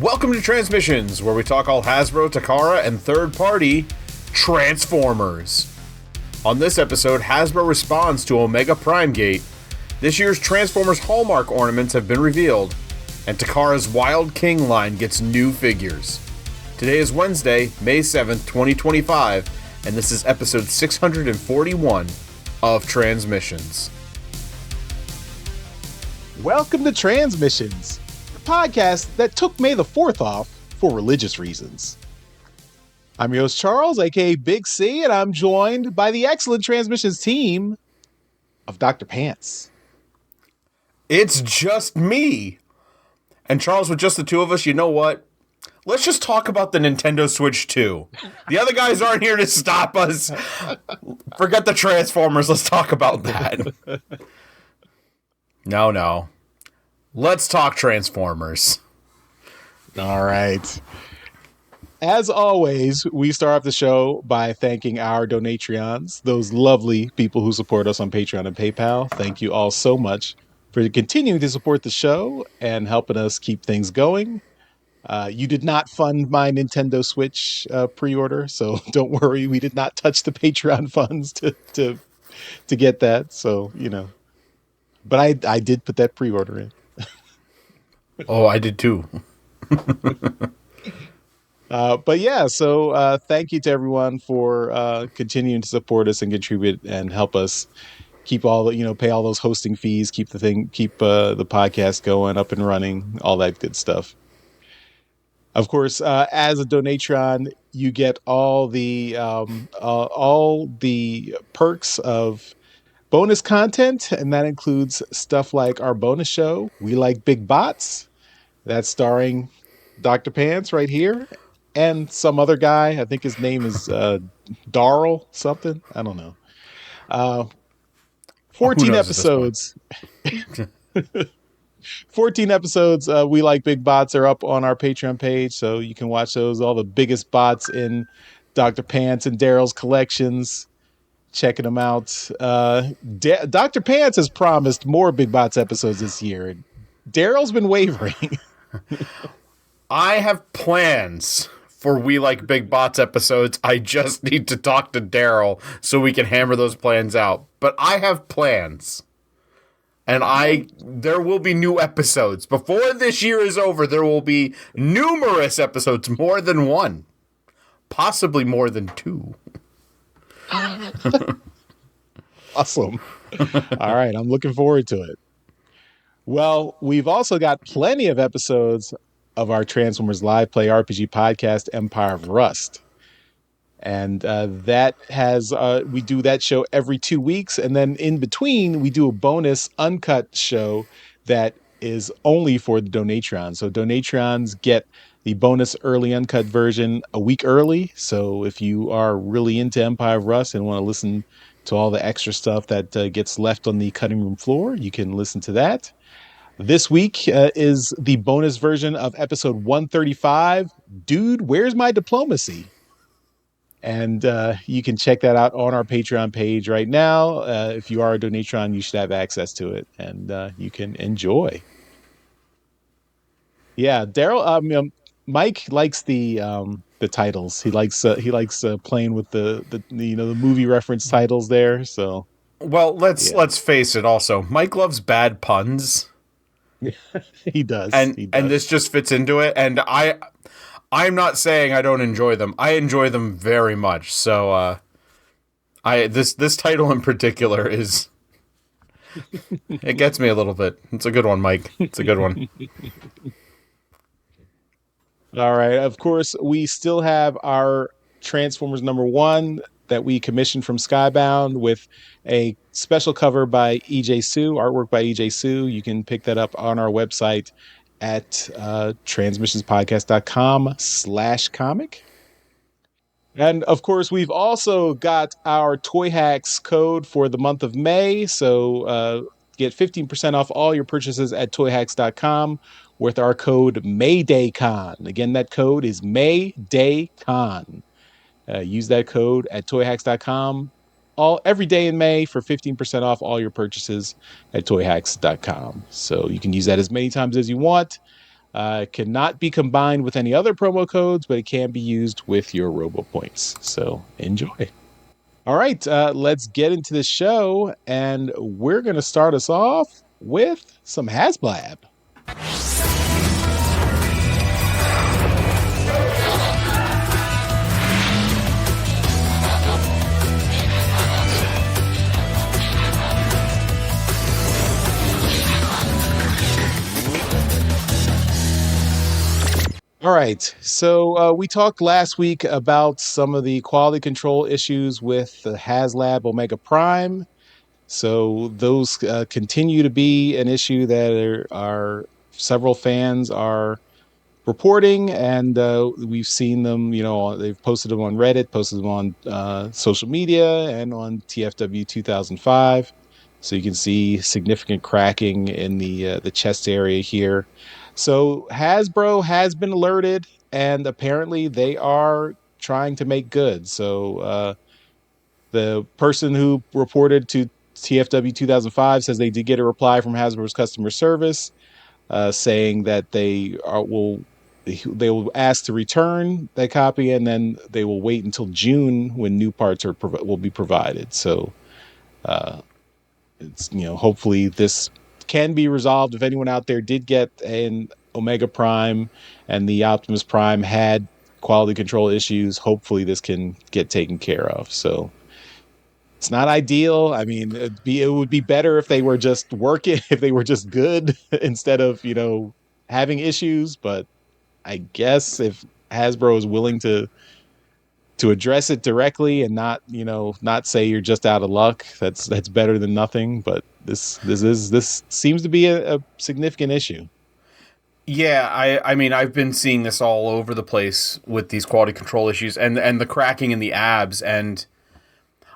Welcome to Transmissions, where we talk all Hasbro, Takara, and third-party Transformers. On this episode, Hasbro responds to Omega Prime Gate. This year's Transformers Hallmark ornaments have been revealed, and Takara's Wild King line gets new figures. Today is Wednesday, May 7th, 2025, and this is episode 641 of Transmissions. Welcome to Transmissions, the podcast that took May the 4th off for religious reasons. I'm your host Charles, aka Big C, and I'm joined by the excellent Transmissions team of Dr. Pants. It's just me. And Charles, with just the two of us, you know what? Let's just talk about the Nintendo Switch 2. The other guys aren't here to stop us. Forget the Transformers. Let's talk about that. No. Let's talk Transformers. All right. As always, we start off the show by thanking our Donatreons, those lovely people who support us on Patreon and PayPal. Thank you all so much for continuing to support the show and helping us keep things going. You did not fund my Nintendo Switch pre-order, so don't worry. We did not touch the Patreon funds to get that. So, you know, but I did put that pre-order in. Oh, I did too. But yeah, so thank you to everyone for continuing to support us and contribute and help us keep all the, pay all those hosting fees, keep the podcast going, up and running, all that good stuff. Of course, as a Donatron, you get all the perks of bonus content, and that includes stuff like our bonus show, We Like Big Bots. That's starring Dr. Pants right here, and some other guy. I think his name is Darryl something. I don't know. 14 episodes. 14 episodes, We Like Big Bots are up on our Patreon page, so you can watch those. All the biggest bots in Dr. Pants and Daryl's collections. Checking them out. Dr. Pants has promised more Big Bots episodes this year. Daryl's been wavering. I have plans for We Like Big Bots episodes. I just need to talk to Daryl so we can hammer those plans out. But I have plans. And there will be new episodes. Before this year is over, there will be numerous episodes, more than one. Possibly more than two. Awesome. All right, I'm looking forward to it. Well, we've also got plenty of episodes of our Transformers Live Play RPG podcast, Empire of Rust. And we do that show every 2 weeks. And then in between, we do a bonus uncut show that is only for the Donatrons. So Donatrons get the bonus early uncut version a week early. So if you are really into Empire of Rust and want to listen to all the extra stuff that gets left on the cutting room floor, you can listen to that. This week is the bonus version of episode 135, Dude, Where's My Diplomacy? And you can check that out on our Patreon page right now. If you are a Donatron, you should have access to it, and you can enjoy. Yeah, Daryl. Mike likes the titles. He likes playing with the movie reference titles there. So, well, let's face it. Also, Mike loves bad puns. He does, and this just fits into it. And I'm not saying I don't enjoy them. I enjoy them very much. So, this title in particular is it gets me a little bit. It's a good one, Mike. It's a good one. All right. Of course, we still have our Transformers #1 that we commissioned from Skybound with a special cover by EJ Sue, artwork by EJ Sue. You can pick that up on our website at transmissionspodcast.com/comic. And of course, we've also got our Toy Hacks code for the month of May. So get 15% off all your purchases at toyhacks.com with our code MaydayCon. Again, that code is MaydayCon. Use that code at toyhacks.com every day in May for 15% off all your purchases at toyhacks.com. So you can use that as many times as you want. Cannot be combined with any other promo codes, but it can be used with your Robo Points. So enjoy. All right, let's get into the show, and we're going to start us off with some HasBlab. All right. So we talked last week about some of the quality control issues with the HasLab Omega Prime. So those continue to be an issue that are several fans are reporting, and we've seen them. They've posted them on Reddit, posted them on social media, and on TFW 2005. So you can see significant cracking in the chest area here. So Hasbro has been alerted, and apparently they are trying to make good. So the person who reported to TFW 2005 says they did get a reply from Hasbro's customer service saying that they will ask to return that copy, and then they will wait until June when new parts will be provided. So it's hopefully this can be resolved. If anyone out there did get an Omega Prime and the Optimus Prime had quality control issues, hopefully this can get taken care of. So it's not ideal. I mean, it would be better if they were just working, if they were just good instead of, having issues. But I guess if Hasbro is willing to address it directly and not say you're just out of luck, that's better than nothing. But this seems to be a significant issue. Yeah, I mean, I've been seeing this all over the place with these quality control issues and the cracking in the abs. And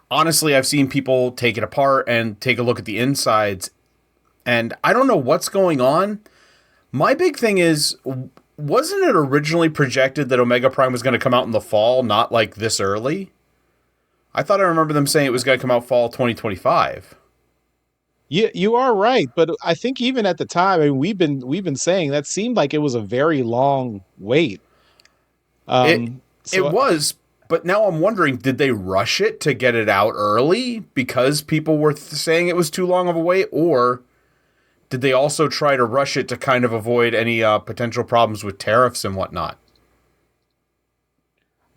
honestly, I've seen people take it apart and take a look at the insides, and I don't know what's going on. My big thing is, wasn't it originally projected that Omega Prime was going to come out in the fall, not like this early? I thought I remember them saying it was going to come out fall 2025. Yeah, you are right, but I think even at the time, I mean, we've been saying that seemed like it was a very long wait. It was, but now I'm wondering, did they rush it to get it out early because people were saying it was too long of a wait, or did they also try to rush it to kind of avoid any potential problems with tariffs and whatnot?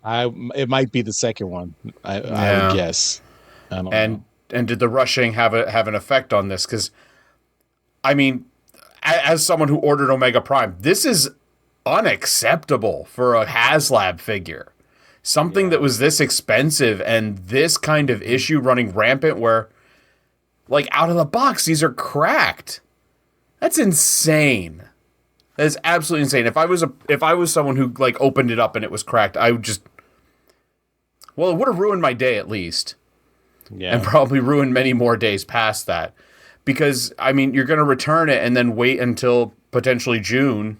It might be the second one. I would guess. I don't know. And did the rushing have an effect on this? Because, I mean, as someone who ordered Omega Prime, this is unacceptable for a HasLab figure. Something that was this expensive and this kind of issue running rampant where, like, out of the box, these are cracked. That's insane. That is absolutely insane. If I was someone who, like, opened it up and it was cracked, I would just... Well, it would have ruined my day at least. Yeah. And probably ruin many more days past that. Because, I mean, you're going to return it and then wait until potentially June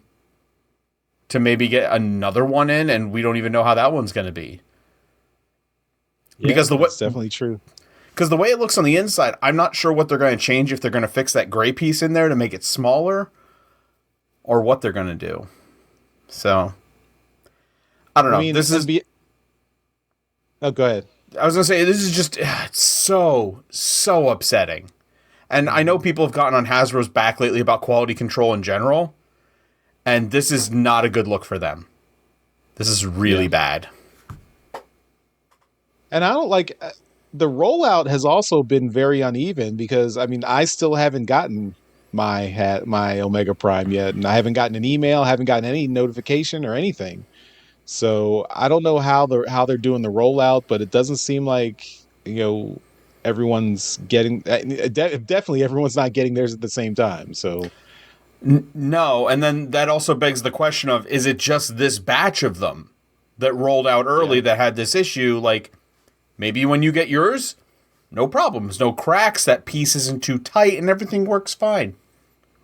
to maybe get another one in, and we don't even know how that one's going to be. Yeah, because that's definitely true. Because the way it looks on the inside, I'm not sure what they're going to change, if they're going to fix that gray piece in there to make it smaller, or what they're going to do. So, I don't know. Oh, go ahead. I was going to say, this is just so upsetting. And I know people have gotten on Hasbro's back lately about quality control in general, and this is not a good look for them. This is really bad. And I don't like... the rollout has also been very uneven because, I mean, I still haven't gotten my Omega Prime yet, and I haven't gotten an email, haven't gotten any notification or anything. So I don't know how they're doing the rollout, but it doesn't seem like everyone's getting. Definitely, everyone's not getting theirs at the same time. So no, and then that also begs the question of: is it just this batch of them that rolled out early that had this issue? Like, maybe when you get yours, no problems, no cracks, that piece isn't too tight, and everything works fine.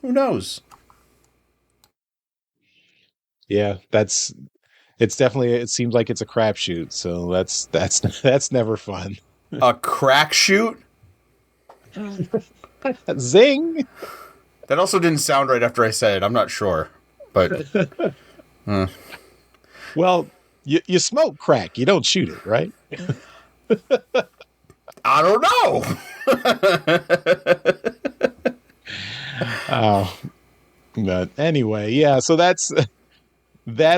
Who knows? Yeah, it seems like it's a crapshoot, so that's never fun. A crack shoot? Zing! That also didn't sound right after I said it. I'm not sure. But Well, you smoke crack, you don't shoot it, right? I don't know. Oh, but anyway, yeah. So that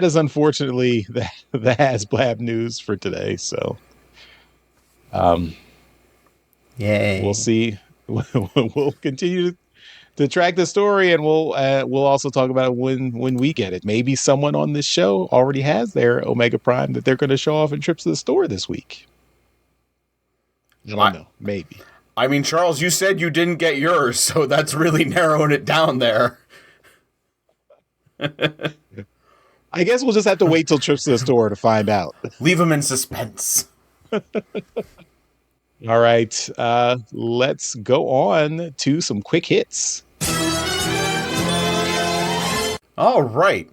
is unfortunately the HasBlab news for today. So, Yay. we'll see. We'll continue to track the story, and we'll also talk about it when we get it. Maybe someone on this show already has their Omega Prime that they're going to show off in trips to the store this week. I don't know. Maybe. I mean, Charles, you said you didn't get yours, so that's really narrowing it down there. I guess we'll just have to wait till trips to the store to find out. Leave them in suspense. All right, let's go on to some quick hits. All right.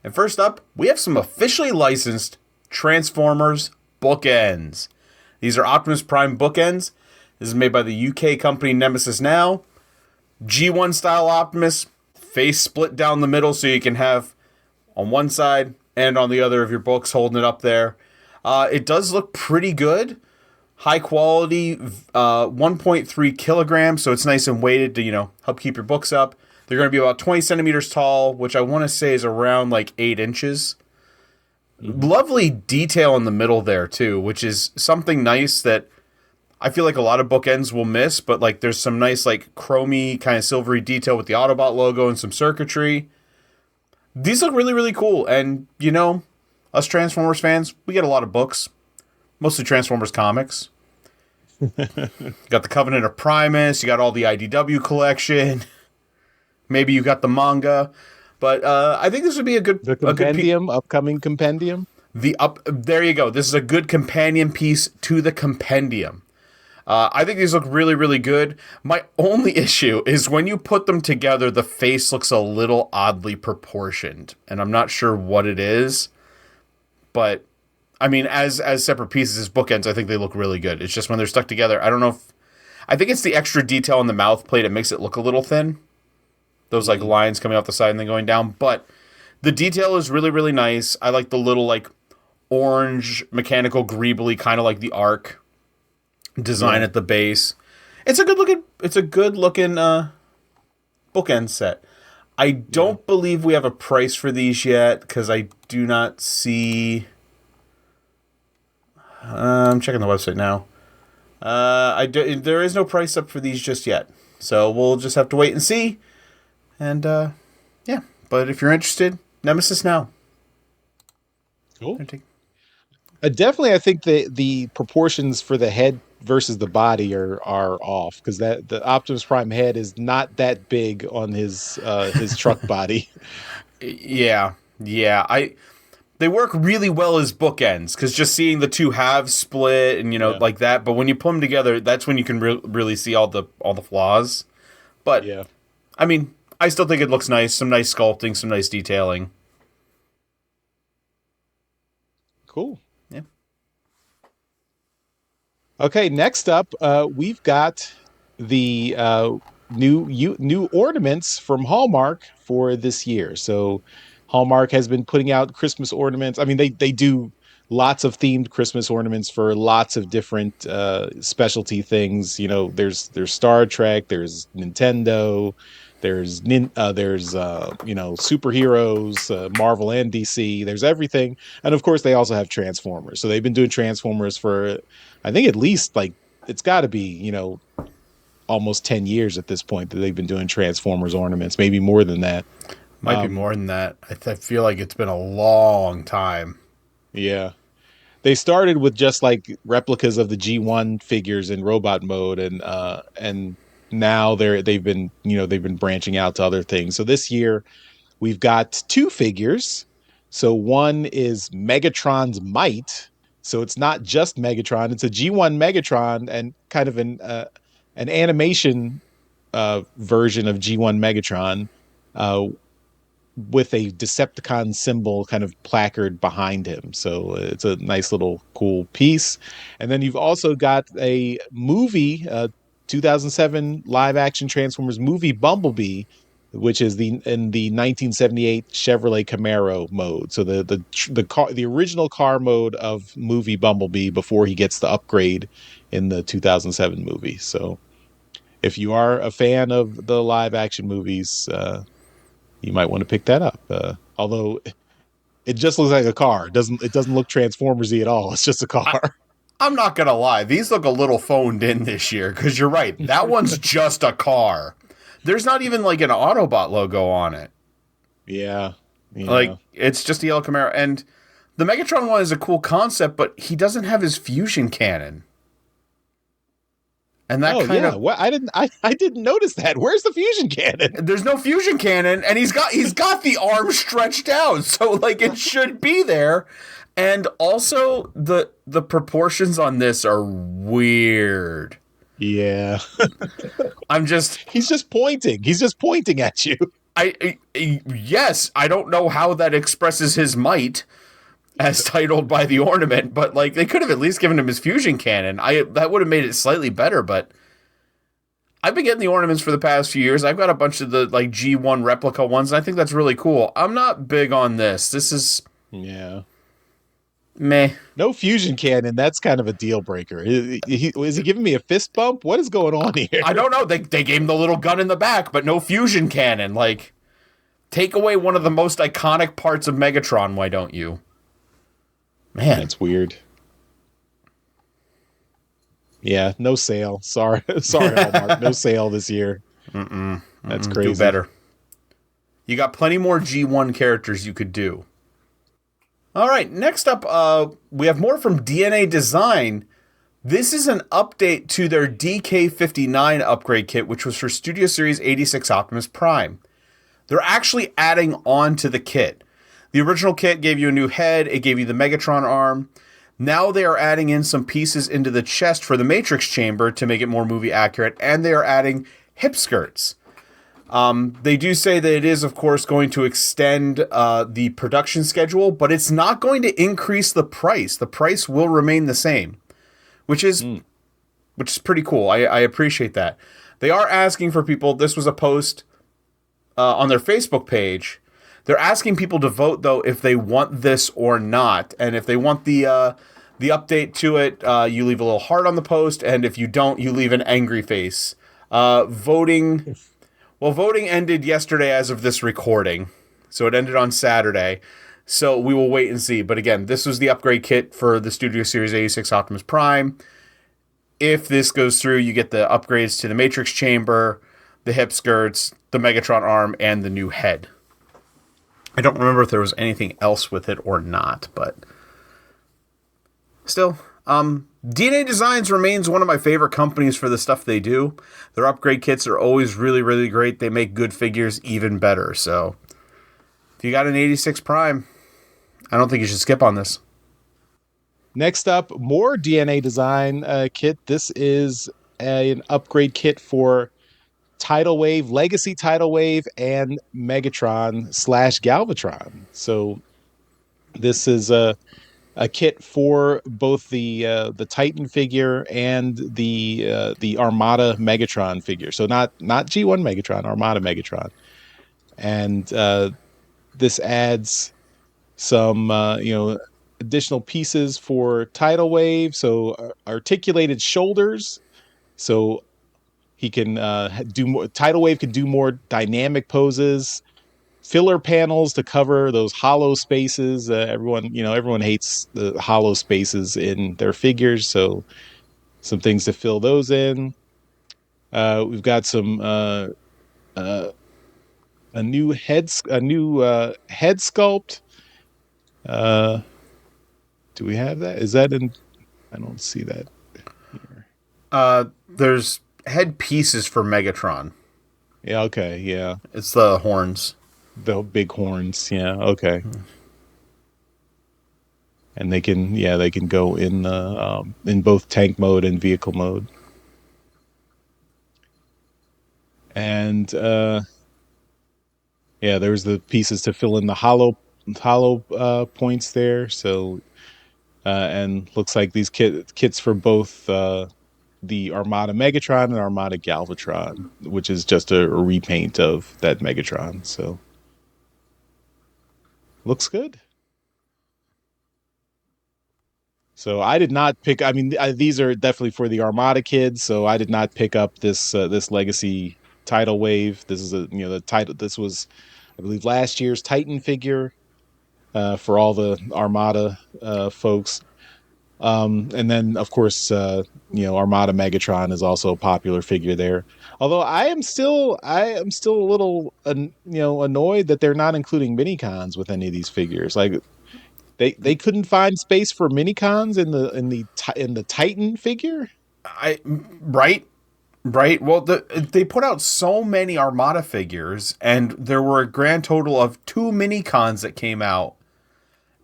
And first up, we have some officially licensed Transformers bookends. These are Optimus Prime bookends. This is made by the UK company Nemesis Now. G1 style Optimus, face split down the middle so you can have on one side and on the other of your books holding it up there. It does look pretty good. High quality, 1.3 kilograms, so it's nice and weighted to, help keep your books up. They're going to be about 20 centimeters tall, which I want to say is around like 8 inches. Lovely detail in the middle there, too, which is something nice that I feel like a lot of bookends will miss, but like there's some nice like chromy kind of silvery detail with the Autobot logo and some circuitry. These look really, really cool, and us Transformers fans, we get a lot of books. Mostly Transformers comics. Got the Covenant of Primus. You got all the IDW collection. Maybe you got the manga. But I think this would be a good... The compendium, upcoming compendium? There you go. This is a good companion piece to the compendium. I think these look really, really good. My only issue is when you put them together, the face looks a little oddly proportioned. And I'm not sure what it is. But... I mean, as separate pieces, as bookends, I think they look really good. It's just when they're stuck together, I don't know if... I think it's the extra detail on the mouth plate. It makes it look a little thin. Those, like, lines coming off the side and then going down. But the detail is really, really nice. I like the little, like, orange, mechanical, greebly, kind of like the Arc design at the base. It's a good-looking bookend set. I don't believe we have a price for these yet, because I do not see... I'm checking the website now. There is no price up for these just yet. So we'll just have to wait and see. And, yeah. But if you're interested, Nemesis Now. Cool. Definitely, I think the proportions for the head versus the body are off. Because the Optimus Prime head is not that big on his truck body. Yeah. They work really well as bookends, because just seeing the two halves split and, like that. But when you put them together, that's when you can really see all the flaws. But, I mean, I still think it looks nice. Some nice sculpting, some nice detailing. Cool. Yeah. Okay, next up, we've got the new ornaments from Hallmark for this year. So Hallmark has been putting out Christmas ornaments. I mean, they do lots of themed Christmas ornaments for lots of different specialty things. There's Star Trek, there's Nintendo, there's superheroes, Marvel and DC. There's everything, and of course they also have Transformers. So they've been doing Transformers for, I think, at least like it's got to be almost 10 years at this point that they've been doing Transformers ornaments. Maybe more than that. Might be more than that. I feel like it's been a long time. Yeah. They started with just like replicas of the G1 figures in robot mode, and now they've been branching out to other things. So this year we've got 2 figures. So one is Megatron's Might. So it's not just Megatron, it's a G1 Megatron and kind of an animation version of G1 Megatron. With a Decepticon symbol kind of placard behind him. So it's a nice little cool piece. And then you've also got a movie, 2007 live action Transformers movie Bumblebee which is in the 1978 Chevrolet Camaro mode. So the original car mode of movie Bumblebee before he gets the upgrade in the 2007 movie. So if you are a fan of the live action movies, you might want to pick that up. Although it just looks like a car. It doesn't look Transformers-y at all. It's just a car. I'm not gonna lie, these look a little phoned in this year, because you're right, that one's just a car. There's not even like an Autobot logo on it. Yeah. Like, it's just the yellow Camaro. And the Megatron one is a cool concept, but he doesn't have his fusion cannon. And that What? I didn't notice that. Where's the fusion cannon? There's no fusion cannon, and he's got the arm stretched out, so like it should be there. And also the proportions on this are weird. Yeah. He's just pointing. He's just pointing at you. Yes, I don't know how that expresses his might as titled by the ornament, but like they could have at least given him his fusion cannon. That would have made it slightly better, but I've been getting the ornaments for the past few years. I've got a bunch of the like G1 replica ones, and I think that's really cool. I'm not big on this. This is meh. No fusion cannon. That's kind of a deal breaker. Is he giving me a fist bump? What is going on here? I don't know. They gave him the little gun in the back, but no fusion cannon. Like, take away one of the most iconic parts of Megatron, why don't you? Man. That's weird. Yeah, no sale. Sorry, Hallmark. No sale this year. That's crazy. Do better. You got plenty more G1 characters you could do. All right, next up, we have more from DNA Design. This is an update to their DK59 upgrade kit, which was for Studio Series 86 Optimus Prime. They're actually adding on to the kit. The original kit gave you a new head. It gave you the Megatron arm. Now they are adding in some pieces into the chest for the Matrix chamber to make it more movie accurate, and they are adding hip skirts. They do say that it is, of course, going to extend the production schedule, but it's not going to increase the price. The price will remain the same, which is pretty cool. I appreciate that. They are asking for people. This was a post on their Facebook page. They're asking people to vote, though, if they want this or not. And if they want the update to it, you leave a little heart on the post. And if you don't, you leave an angry face. Voting ended yesterday as of this recording. So it ended on Saturday. So we will wait and see. But again, this was the upgrade kit for the Studio Series 86 Optimus Prime. If this goes through, you get the upgrades to the Matrix chamber, the hip skirts, the Megatron arm, and the new head. I don't remember if there was anything else with it or not, but still, DNA Designs remains one of my favorite companies for the stuff they do. Their upgrade kits are always really, really great. They make good figures even better. So if you got an 86 Prime, I don't think you should skip on this. Next up, more DNA Design kit. This is an upgrade kit for Tidal Wave, Legacy Tidal Wave, and Megatron / Galvatron. So this is a kit for both the Titan figure and the Armada Megatron figure. So not G1 Megatron, Armada Megatron. And this adds some additional pieces for Tidal Wave. So articulated shoulders. So he can do more. Tidal Wave can do more dynamic poses, filler panels to cover those hollow spaces. Everyone hates the hollow spaces in their figures, so some things to fill those in. We've got some a new head sculpt. Do we have that? Is that in? I don't see that here. There's head pieces for Megatron. Yeah, okay, yeah. It's the horns. The big horns, yeah, okay. And they can go in both tank mode and vehicle mode. And there's the pieces to fill in the hollow points there. So and looks like these kits for both the Armada Megatron and Armada Galvatron, which is just a repaint of that Megatron. So looks good. So I did not pick. I mean, these are definitely for the Armada kids. So I did not pick up this Legacy Tidal Wave. This is the title. This was, I believe, last year's Titan figure for all the Armada folks. And then of course, Armada Megatron is also a popular figure there. Although I am still a little annoyed that they're not including minicons with any of these figures. Like they couldn't find space for minicons in the Titan figure. Right. Well, they put out so many Armada figures, and there were a grand total of 2 minicons that came out,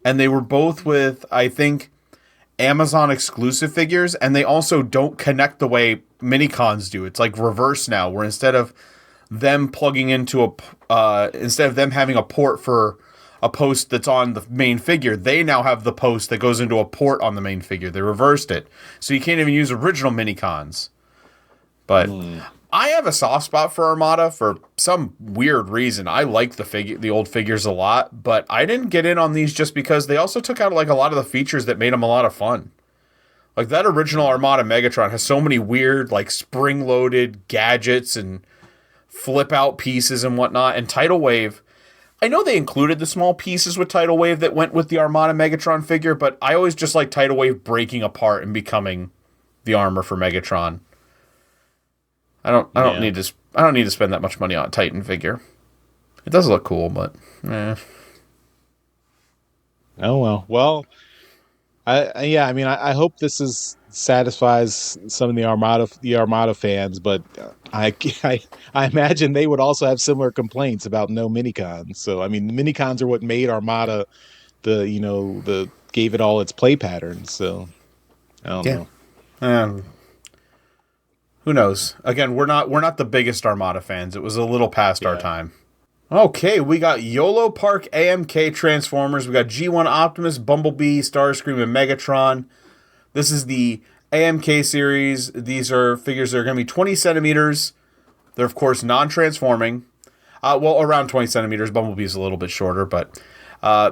and they were both with, I think, Amazon exclusive figures, and they also don't connect the way minicons do. It's like reverse now, where instead of them plugging into instead of them having a port for a post that's on the main figure, they now have the post that goes into a port on the main figure. They reversed it, so you can't even use original minicons. But I have a soft spot for Armada for some weird reason. I like the old figures a lot, but I didn't get in on these just because they also took out like a lot of the features that made them a lot of fun. Like that original Armada Megatron has so many weird like spring-loaded gadgets and flip-out pieces and whatnot. And Tidal Wave, I know they included the small pieces with Tidal Wave that went with the Armada Megatron figure, but I always just like Tidal Wave breaking apart and becoming the armor for Megatron. I don't need to spend that much money on a Titan figure. It does look cool, but Oh well. Well, I hope this satisfies some of the Armada fans, but I imagine they would also have similar complaints about no minicons. So I mean, the minicons are what made Armada gave it all its play patterns. So I don't know. Who knows? Again, we're not the biggest Armada fans. It was a little past our time. Okay, we got Yolopark AMK Transformers. We got G1 Optimus, Bumblebee, Starscream, and Megatron. This is the AMK series. These are figures that are going to be 20 centimeters. They're, of course, non-transforming. Around 20 centimeters. Bumblebee is a little bit shorter, but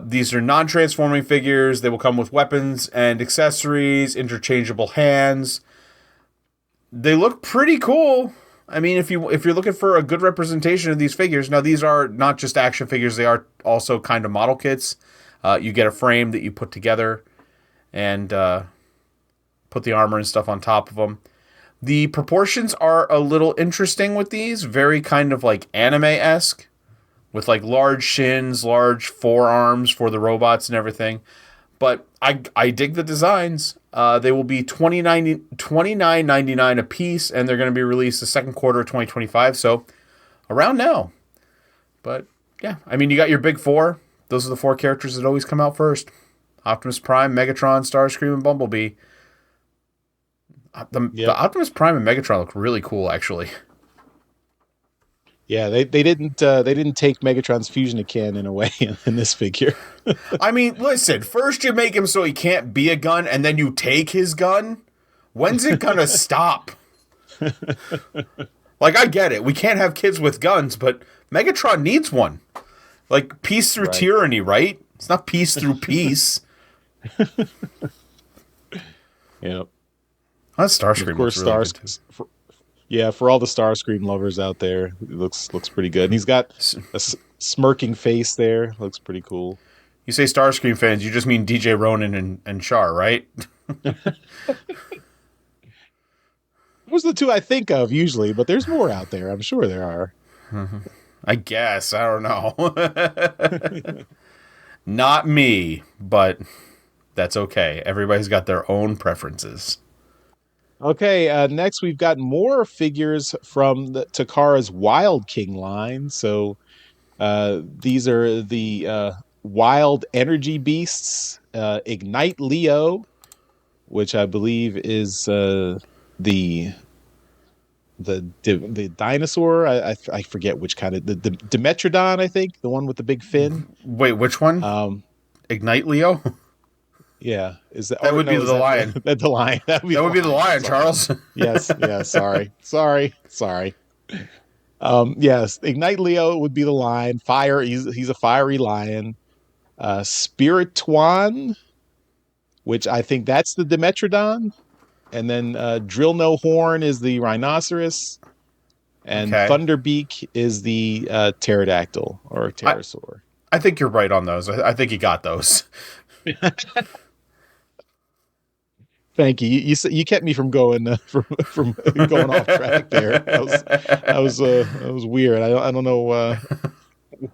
these are non-transforming figures. They will come with weapons and accessories, interchangeable hands. They look pretty cool. I mean, if you're looking for a good representation of these figures, now these are not just action figures, they are also kind of model kits. You get a frame that you put together and put the armor and stuff on top of them. The proportions are a little interesting with these, very kind of like anime-esque, with like large shins, large forearms for the robots and everything. But I dig the designs. They will be $29.99 a piece, and they're going to be released the second quarter of 2025, so around now. But yeah, I mean, you got your big four. Those are the 4 characters that always come out first: Optimus Prime, Megatron, Starscream, and Bumblebee. The Optimus Prime and Megatron look really cool, actually. Yeah, they didn't take Megatron's fusion cannon away in this figure. I mean, listen, first you make him so he can't be a gun, and then you take his gun? When's it gonna stop? Like, I get it. We can't have kids with guns, but Megatron needs one. Like, peace through tyranny, right? It's not peace through peace. Yep. That's Starscream. Of course, really for all the Starscream lovers out there, it looks pretty good. And he's got a smirking face there. Looks pretty cool. You say Starscream fans, you just mean DJ Ronan and Char, right? Those are the 2 I think of usually, but there's more out there. I'm sure there are. I guess. I don't know. Not me, but that's okay. Everybody's got their own preferences. Okay, next we've got more figures from the Takara's Wild King line. So these are the Wild Energy Beasts, Ignite Leo, which I believe is the dinosaur. I forget which kind of the Dimetrodon, I think, the one with the big fin. Wait, which one? Ignite Leo? Yeah, is that? That Or would be no, is the that lion. that the lion? That would be That would be the lion, Sorry. Charles. Yes, yeah. Sorry. Yes, Ignite Leo would be the lion. Fire. He's a fiery lion. Spiritwan, which I think that's the Dimetrodon, and then Drill No Horn is the rhinoceros, and Okay. Thunderbeak is the pterodactyl or I, pterosaur. I think you're right on those. I think you got those. Thank you. You kept me from going from going off track there. That was weird. I don't know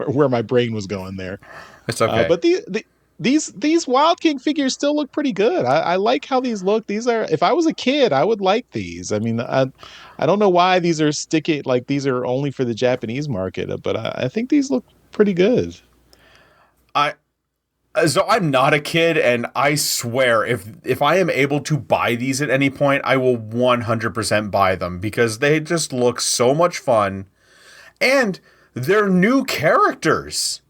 where my brain was going there. It's okay. But these Wild King figures still look pretty good. I like how these look. These are, if I was a kid, I would like these. I mean, I don't know why these are sticky, like these are only for the Japanese market, but I think these look pretty good. I So I'm not a kid, and I swear, if I am able to buy these at any point, I will 100% buy them because they just look so much fun, and they're new characters.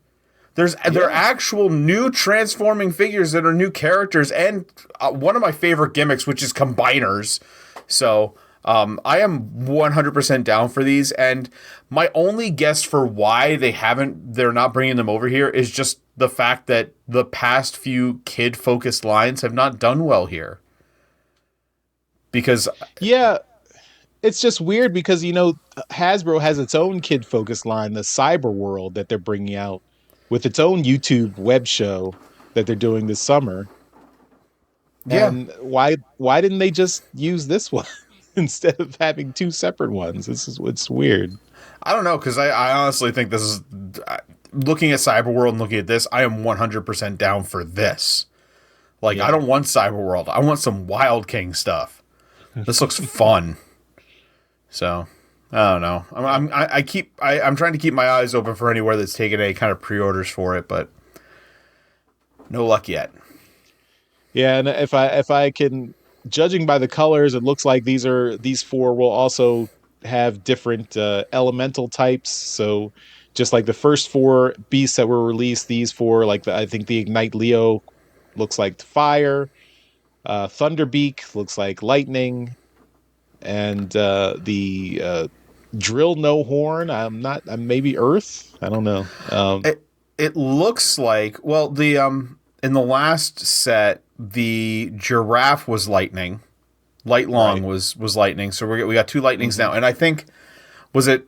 They're actual new transforming figures that are new characters, and one of my favorite gimmicks, which is combiners. So I am 100% down for these, and my only guess for why they're not bringing them over here is just the fact that the past few kid-focused lines have not done well here. Because Yeah, it's just weird because Hasbro has its own kid-focused line, the Cyber World, that they're bringing out with its own YouTube web show that they're doing this summer. yeah, And why didn't they just use this one instead of having two separate ones? It's weird. I don't know, because I honestly think this is looking at Cyberworld and looking at this, I am 100% down for this. Like, Yeah. I don't want Cyberworld. I want some Wild King stuff. This looks fun. So, I don't know. I'm trying to keep my eyes open for anywhere that's taken any kind of pre-orders for it, but no luck yet. Yeah, and if I can, judging by the colors, it looks like these four will also have different elemental types. So just like the first four beasts that were released, these four, like I think the Ignite Leo looks like fire, Thunderbeak looks like lightning, and the Drill No Horn, I'm maybe Earth. I don't know. It looks like, well, the in the last set, the giraffe was lightning. Light Long Right. was lightning. So we got two lightnings now. And I think, was it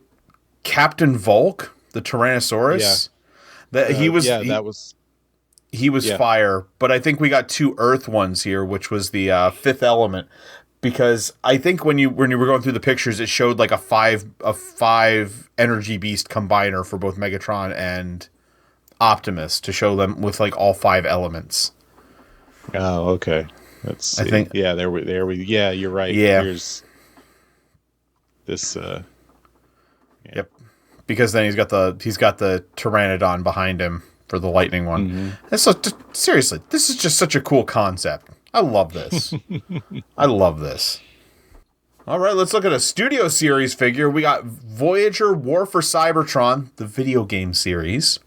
Captain Volk, the Tyrannosaurus? That he was he was fire, but I think we got two earth ones here, which was the fifth element. Because I think when you were going through the pictures, it showed like a five energy beast combiner for both Megatron and Optimus to show them with like all five elements. Oh, okay. Let's see. I think, yeah, there we yeah, you're right. Yeah. Here's this Yep. Because then he's got the Pteranodon behind him for the lightning one. And so seriously, this is just such a cool concept. I love this. I love this. All right, let's look at a Studio Series figure. We got Voyager War for Cybertron, the video game series.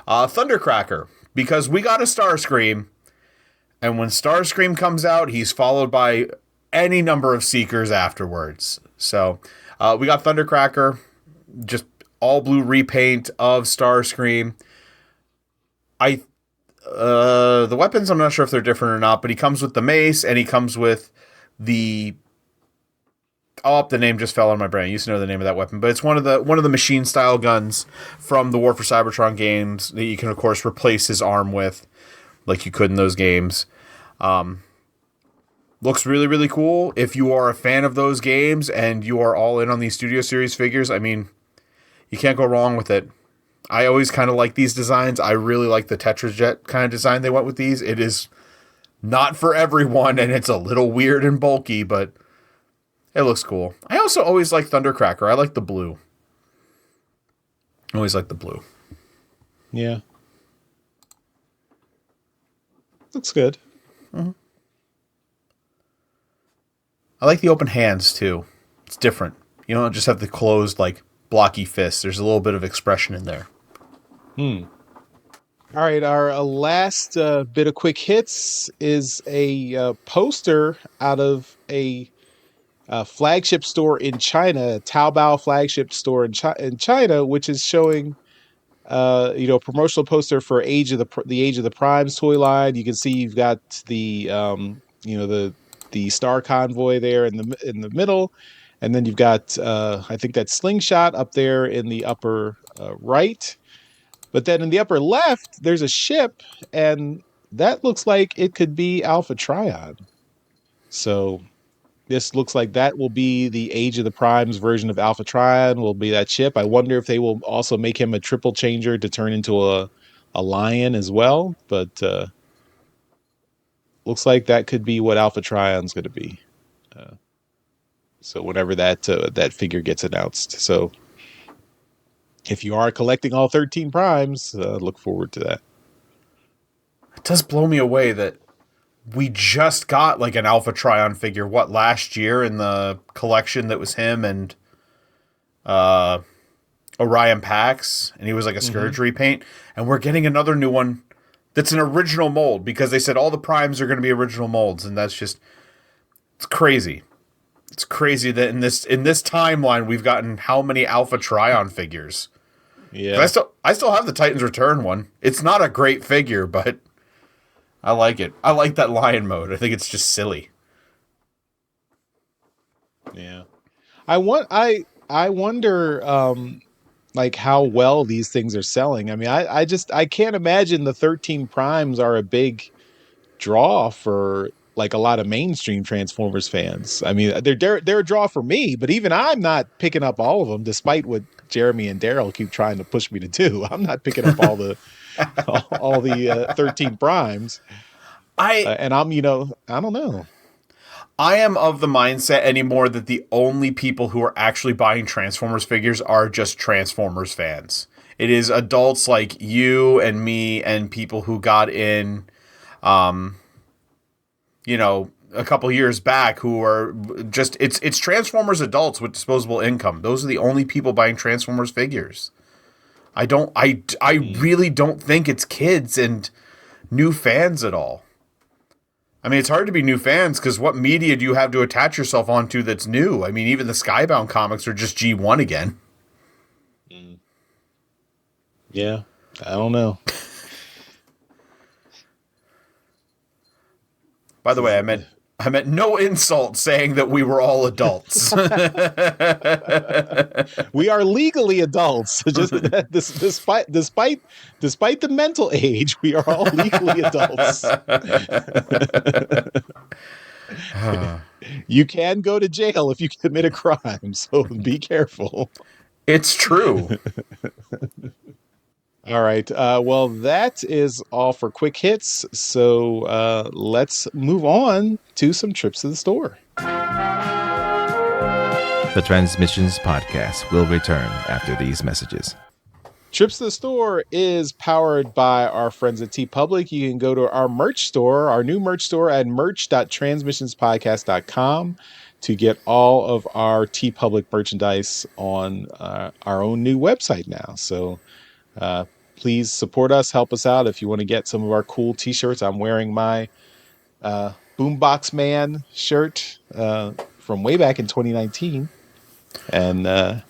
Thundercracker, because we got a Starscream, and when Starscream comes out, he's followed by any number of Seekers afterwards. So we got Thundercracker, just all blue repaint of Starscream. The weapons, I'm not sure if they're different or not, but he comes with the mace, and he comes with the... Oh, the name just fell on my brain. I used to know the name of that weapon, but it's one of the machine style guns from the War for Cybertron games that you can, of course, replace his arm with, like you could in those games. Looks really, really cool. If you are a fan of those games and you are all in on these Studio Series figures, I mean, you can't go wrong with it. I always kind of like these designs. I really like the Tetrajet kind of design they went with these. It is not for everyone, and it's a little weird and bulky, but it looks cool. I also always like Thundercracker. I like the blue. Always like the blue. Yeah. Looks good. Mm-hmm. I like the open hands, too. It's different. You don't just have the closed, like, blocky fists. There's a little bit of expression in there. All right, our last bit of quick hits is a poster out of a flagship store in China, Taobao flagship store in China, which is showing promotional poster for the Age of the Primes toy line. You can see you've got the the Star Convoy there in the middle, and then you've got I think that Slingshot up there in the upper right. But then in the upper left, there's a ship, and that looks like it could be Alpha Trion. So this looks like that will be the Age of the Primes version of Alpha Trion, will be that ship. I wonder if they will also make him a triple changer to turn into a lion as well. But looks like that could be what Alpha Trion's going to be. So whenever that figure gets announced. So if you are collecting all 13 primes, look forward to that. It does blow me away that we just got like an Alpha Trion figure, last year in the collection that was him and Orion Pax, and he was like a Scourge repaint, and we're getting another new one that's an original mold because they said all the primes are going to be original molds, and that's just, it's crazy. It's crazy that in this timeline we've gotten how many Alpha Trion figures. Yeah. I still have the Titans Return one. It's not a great figure, but I like it. I like that lion mode. I think it's just silly. Yeah. I wonder like how well these things are selling. I mean, I can't imagine the 13 primes are a big draw for like a lot of mainstream Transformers fans. I mean, they're a draw for me, but even I'm not picking up all of them, despite what Jeremy and Daryl keep trying to push me to do. I'm not picking up all the 13 primes. And I'm, I don't know. I am of the mindset anymore that the only people who are actually buying Transformers figures are just Transformers fans. It is adults like you and me and people who got in, a couple years back who are just, it's Transformers adults with disposable income. Those are the only people buying Transformers figures. I really don't think it's kids and new fans at all. I mean, it's hard to be new fans because what media do you have to attach yourself onto that's new? I mean, even the Skybound comics are just G1 again. Yeah, I don't know. By the way, I meant no insult saying that we were all adults. We are legally adults. Just despite the mental age, we are all legally adults. You can go to jail if you commit a crime, so be careful. It's true. All right. Well, that is all for quick hits. So let's move on to some trips to the store. The Transmissions Podcast will return after these messages. Trips to the Store is powered by our friends at TeePublic. You can go to our merch store, our new merch store at merch.transmissionspodcast.com to get all of our TeePublic merchandise on our own new website now. So please support us, help us out. If you want to get some of our cool t-shirts, I'm wearing my Boombox Man shirt from way back in 2019. And I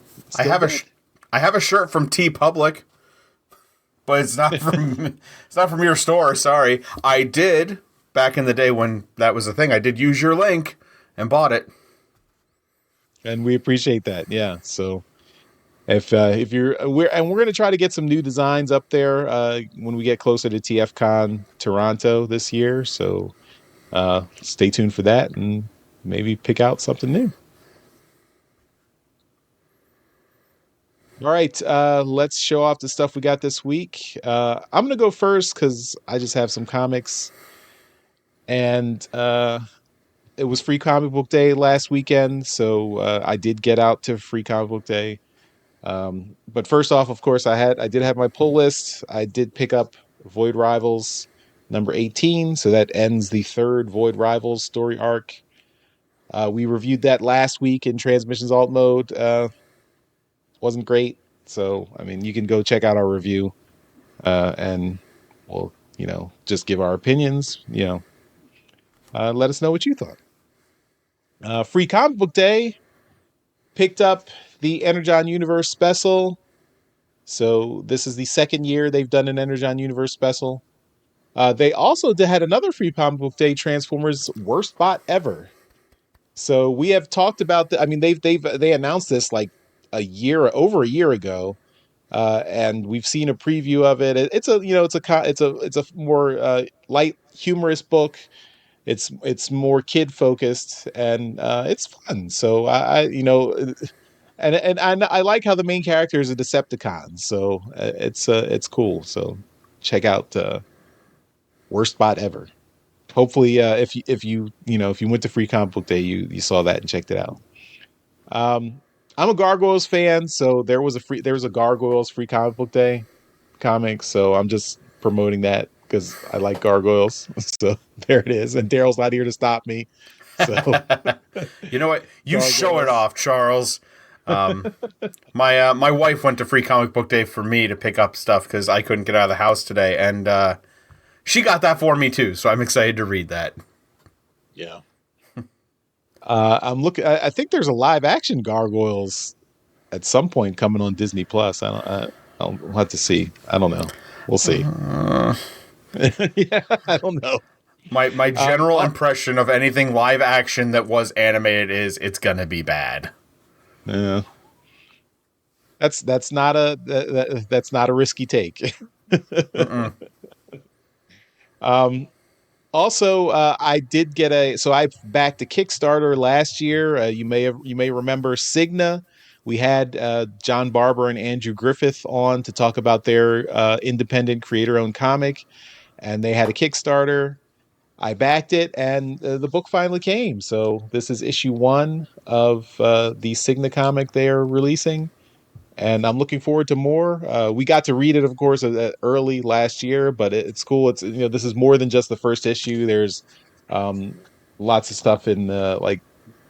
have a shirt from TeePublic, but it's not from your store. Sorry, I did back in the day when that was a thing. I did use your link and bought it, and we appreciate that. Yeah. So if we're going to try to get some new designs up there when we get closer to TFCon Toronto this year. So stay tuned for that and maybe pick out something new. All right, let's show off the stuff we got this week. I'm going to go first because I just have some comics. And it was Free Comic Book Day last weekend, so I did get out to Free Comic Book Day. But first off, of course, I did have my pull list. I did pick up Void Rivals number 18, so that ends the third Void Rivals story arc. We reviewed that last week in Transmissions Alt Mode. Wasn't great, so I mean, you can go check out our review and we'll, just give our opinions, let us know what you thought. Free Comic Book Day picked up the Energon Universe special. So this is the second year they've done an Energon Universe special. They also had another Free Comic Book Day Transformers Worst Bot Ever. So we have talked about they announced this like over a year ago, and we've seen a preview of it. It's a more light, humorous book. It's more kid focused, and it's fun. So I like how the main character is a Decepticon. So it's cool. So check out Worst Bot Ever. Hopefully, if you went to Free Comic Book Day, you saw that and checked it out. I'm a Gargoyles fan, so there was a Gargoyles Free Comic Book Day comic, so I'm just promoting that because I like Gargoyles. So there it is, and Daryl's not here to stop me. So you know what? You show it off, Charles. My wife went to Free Comic Book Day for me to pick up stuff because I couldn't get out of the house today, and she got that for me too. So I'm excited to read that. Yeah. I'm looking. I think there's a live action Gargoyles at some point coming on Disney Plus. I'll have to see. I don't know. We'll see. Yeah, I don't know. My general impression of anything live action that was animated is it's gonna be bad. Yeah. That's not a risky take. Also, I did get I backed a Kickstarter last year. You may remember Cigna. We had John Barber and Andrew Griffith on to talk about their independent creator-owned comic, and they had a Kickstarter. I backed it, and the book finally came. So this is issue 1 of the Cigna comic they are releasing, and I'm looking forward to more. We got to read it, of course, early last year, but it's cool. It's this is more than just the first issue. There's lots of stuff in like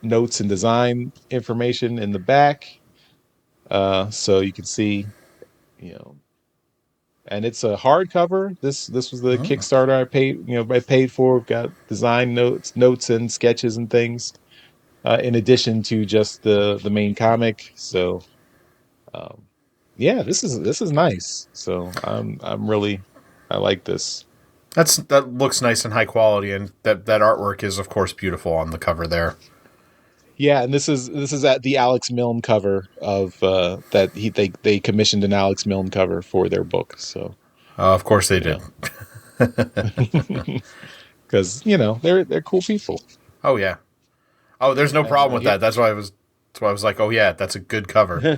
notes and design information in the back, so you can see, and it's a hardcover. This was the Kickstarter I paid for. We've got design notes and sketches and things, in addition to just the main comic. So. Yeah, this is nice. So I like this. That looks nice and high quality, and that artwork is of course beautiful on the cover there. Yeah, and this is at the Alex Milne cover of they commissioned an Alex Milne cover for their book. So of course they did, because they're cool people. Oh yeah. Oh, there's no problem with that. That's why I was like, oh yeah, that's a good cover.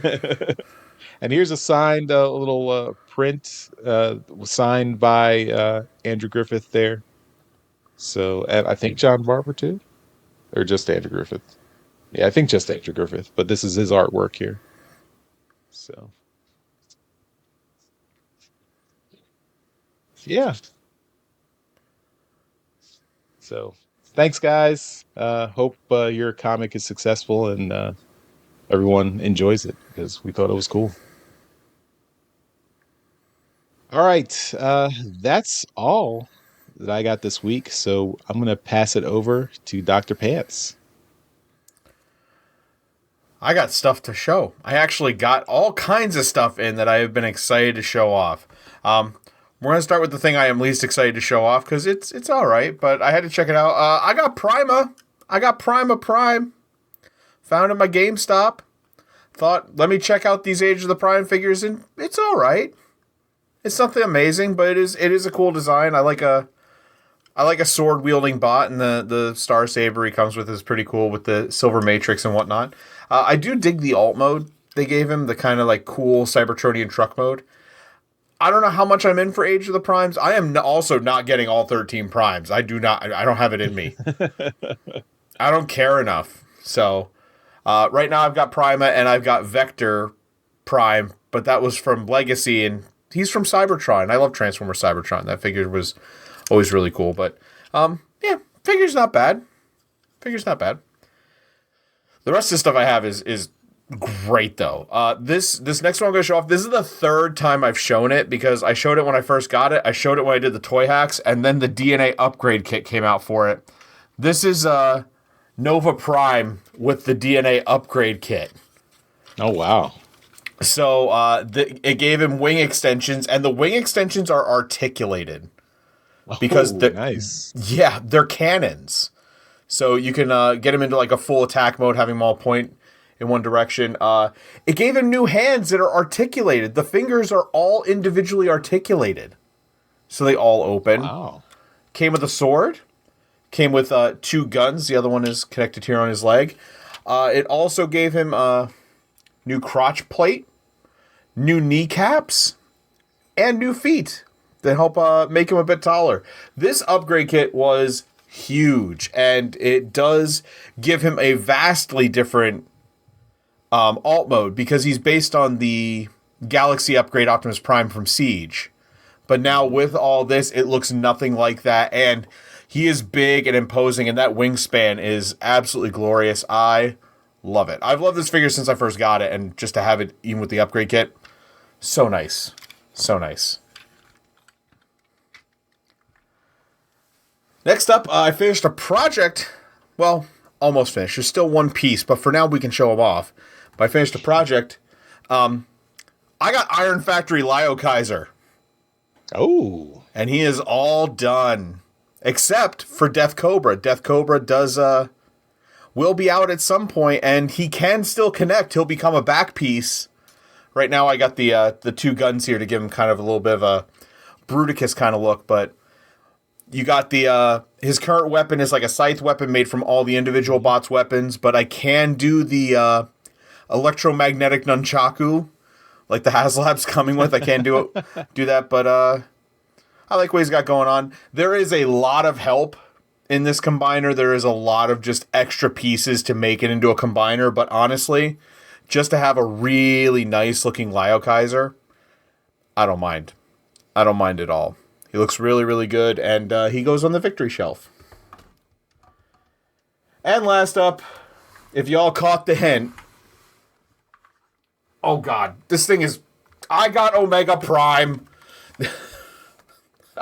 And here's a signed little print signed by Andrew Griffith there. So, and I think John Barber too, or just Andrew Griffith. Yeah, I think just Andrew Griffith, but this is his artwork here. So, yeah. So, thanks, guys. Hope your comic is successful and everyone enjoys it because we thought it was cool. All right. That's all that I got this week. So I'm going to pass it over to Dr. Pants. I got stuff to show. I actually got all kinds of stuff in that I have been excited to show off. We're going to start with the thing I am least excited to show off because it's all right, but I had to check it out. I got Prima. I got Prima Prime. Found it at my GameStop. Thought, let me check out these Age of the Prime figures, and it's all right. It's nothing amazing, but it is a cool design. I like a sword wielding bot, and the Star Saber he comes with is pretty cool with the silver matrix and whatnot. I do dig the alt mode they gave him, the kind of like cool Cybertronian truck mode. I don't know how much I'm in for Age of the Primes. I am also not getting all 13 Primes. I don't have it in me. I don't care enough. So right now I've got Prima and I've got Vector Prime, but that was from Legacy, and he's from Cybertron. I love Transformers Cybertron. That figure was always really cool. But yeah, figure's not bad. The rest of the stuff I have is great though. This next one I'm going to show off. This is the third time I've shown it because I showed it when I first got it. I showed it when I did the toy hacks, and then the DNA upgrade kit came out for it. This is Nova Prime with the DNA upgrade kit. Oh wow! So it gave him wing extensions, and the wing extensions are articulated because nice. Yeah, they're cannons. So you can get him into like a full attack mode, having them all point in one direction. It gave him new hands that are articulated. The fingers are all individually articulated. So they all open. Wow. Came with a sword. Came with 2 guns. The other one is connected here on his leg. It also gave him new crotch plate, new kneecaps, and new feet that help make him a bit taller. This upgrade kit was huge, and it does give him a vastly different alt mode because he's based on the Galaxy upgrade Optimus Prime from Siege. But now with all this, it looks nothing like that, and he is big and imposing, and that wingspan is absolutely glorious. I love it. I've loved this figure since I first got it, and just to have it even with the upgrade kit, so nice. So nice. Next up, I finished a project. Well, almost finished. There's still one piece, but for now we can show him off. But I finished a project. I got Iron Factory Lio Kaiser. Oh. And he is all done. Except for Death Cobra. Death Cobra will be out at some point, and he can still connect. He'll become a back piece. Right now I got the 2 guns here to give him kind of a little bit of a Bruticus kind of look, but you got his current weapon is like a scythe weapon made from all the individual bots' weapons, but I can do the electromagnetic nunchaku, like the HasLab's coming with. I can do that, but I like what he's got going on. There is a lot of help in this combiner. There is a lot of just extra pieces to make it into a combiner, but honestly, just to have a really nice looking Lio Kaiser, I don't mind. I don't mind at all. He looks really, really good, and he goes on the victory shelf. And last up, if y'all caught the hint, oh god, this thing is, I got Omega Prime.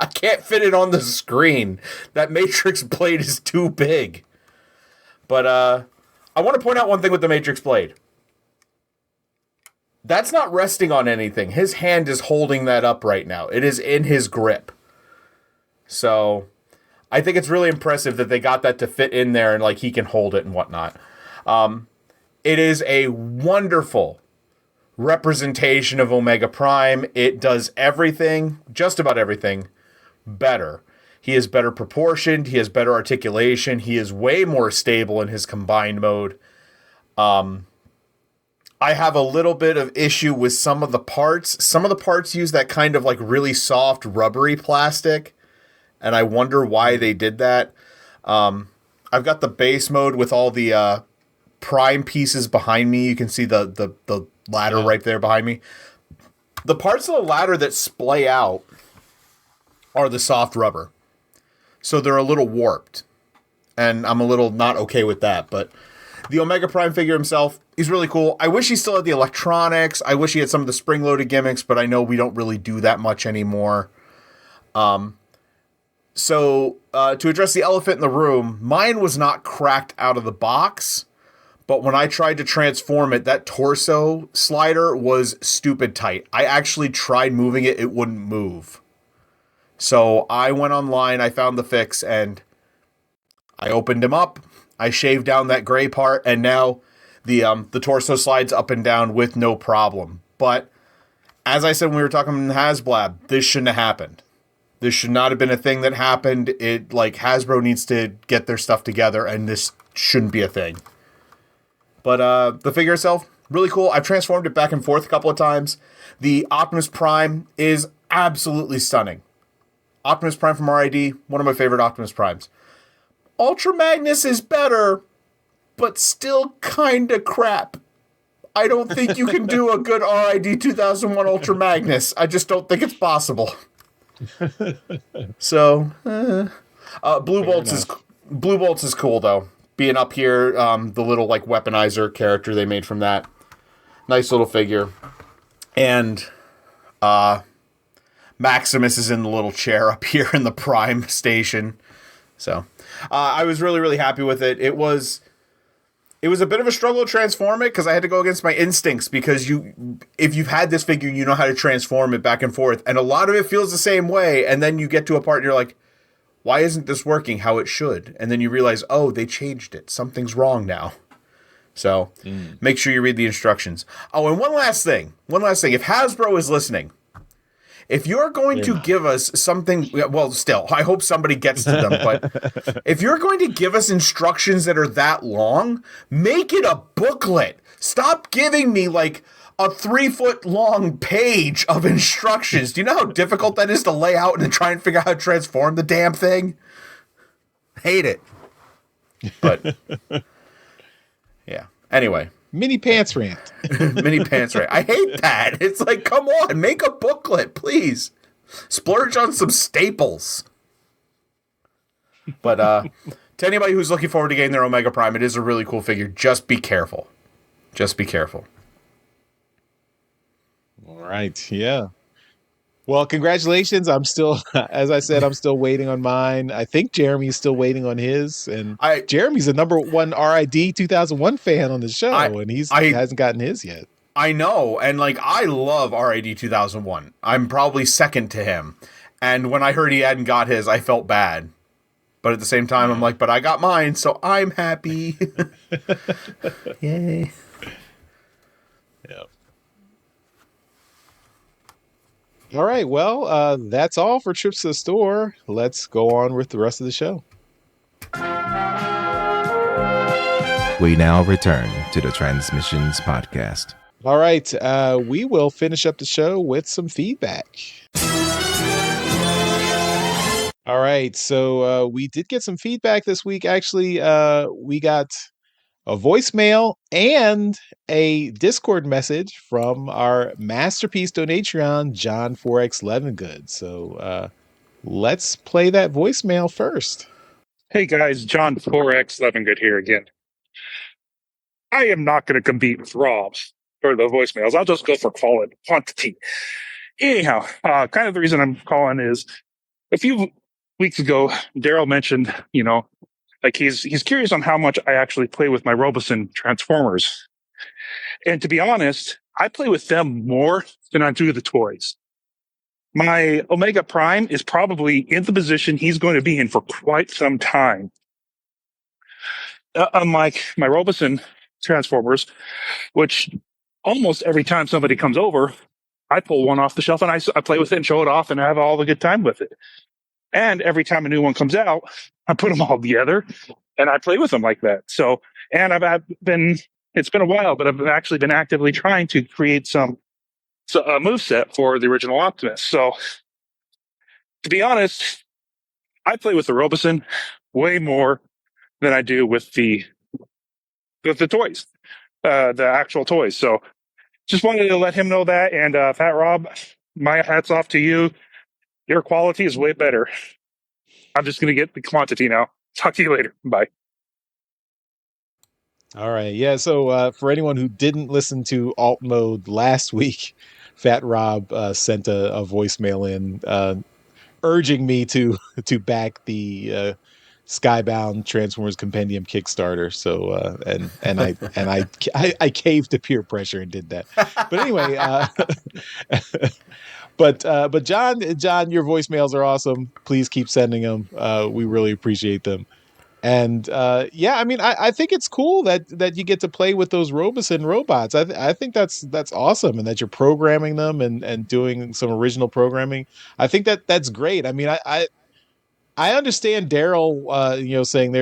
I can't fit it on the screen. That Matrix blade is too big. But I want to point out one thing with the Matrix blade. That's not resting on anything. His hand is holding that up right now. It is in his grip. So I think it's really impressive that they got that to fit in there and like he can hold it and whatnot. It is a wonderful representation of Omega Prime. It does everything, just about everything, better. He is better proportioned. He has better articulation. He is way more stable in his combined mode. I have a little bit of issue with some of the parts. Some of the parts use that kind of like really soft rubbery plastic, and I wonder why they did that. I've got the base mode with all the Prime pieces behind me. You can see the ladder right there behind me. The parts of the ladder that splay out are the soft rubber. So they're a little warped. And I'm a little not okay with that. But the Omega Prime figure himself, he's really cool. I wish he still had the electronics. I wish he had some of the spring-loaded gimmicks, but I know we don't really do that much anymore. So to address the elephant in the room, mine was not cracked out of the box. But when I tried to transform it, that torso slider was stupid tight. I actually tried moving it. It wouldn't move. So I went online, I found the fix, and I opened him up. I shaved down that gray part, and now the torso slides up and down with no problem. But as I said when we were talking in HasBlab, this shouldn't have happened. This should not have been a thing that happened. Hasbro needs to get their stuff together, and this shouldn't be a thing. But the figure itself, really cool. I've transformed it back and forth a couple of times. The Optimus Prime is absolutely stunning. Optimus Prime from RID, one of my favorite Optimus Primes. Ultra Magnus is better, but still kinda crap. I don't think you can do a good RID 2001 Ultra Magnus. I just don't think it's possible. So, Blue Bolts is cool though. Being up here, the little like weaponizer character they made from that. Nice little figure. And Maximus is in the little chair up here in the Prime station. So I was really, really happy with it. It was a bit of a struggle to transform it because I had to go against my instincts because if you've had this figure, you know how to transform it back and forth. And a lot of it feels the same way. And then you get to a part and you're like, why isn't this working how it should? And then you realize, oh, they changed it. Something's wrong now. So make sure you read the instructions. Oh, and one last thing. If Hasbro is listening, if you're going to give us something, well, still, I hope somebody gets to them, but if you're going to give us instructions that are that long, make it a booklet. Stop giving me like a 3-foot long page of instructions. Do you know how difficult that is to lay out and to try and figure out how to transform the damn thing? Hate it. But yeah. Anyway. Mini pants rant. Mini pants rant. I hate that. It's like, come on, make a booklet, please. Splurge on some staples. But to anybody who's looking forward to getting their Omega Prime, it is a really cool figure. Just be careful. Just be careful. All right. Yeah. Well, congratulations. I'm still, as I said, I'm still waiting on mine. I think Jeremy's still waiting on his. And Jeremy's the #1 RID 2001 fan on the show, and he hasn't gotten his yet. I know. And like, I love RID 2001. I'm probably second to him. And when I heard he hadn't got his, I felt bad. But at the same time, I'm like, but I got mine, so I'm happy. Yay. Yeah. All right, well, that's all for Trips to the Store. Let's go on with the rest of the show. We now return to the Transmissions Podcast. All right, we will finish up the show with some feedback. All right, so we did get some feedback this week. Actually, we got a voicemail and a Discord message from our masterpiece donatron, John 4X Levengood. So let's play that voicemail first. Hey guys, John 4X Levengood here again. I am not going to compete with Rob for the voicemails. I'll just go for quantity. Anyhow, kind of the reason I'm calling is a few weeks ago, Daryl mentioned, like he's curious on how much I actually play with my Roboson Transformers. And to be honest, I play with them more than I do the toys. My Omega Prime is probably in the position he's going to be in for quite some time. Unlike my Roboson Transformers, which almost every time somebody comes over, I pull one off the shelf and I play with it and show it off and have all the good time with it. And every time a new one comes out, I put them all together and I play with them like that. So, and it's been a while, but I've actually been actively trying to create a moveset for the original Optimus. So, to be honest, I play with the Roboson way more than I do with the toys, the actual toys. So, just wanted to let him know that. And Fat Rob, my hat's off to you. Your quality is way better. I'm just going to get the quantity now. Talk to you later. Bye. All right. Yeah. So for anyone who didn't listen to Alt Mode last week, Fat Rob sent a voicemail in urging me to back the Skybound Transformers Compendium Kickstarter. So I caved to peer pressure and did that. But anyway, but John, your voicemails are awesome. Please keep sending them. We really appreciate them. And yeah, I mean, I think it's cool that you get to play with those Roboson robots. I think that's awesome, and that you're programming them and doing some original programming. I think that's great. I mean, I understand Daryl, saying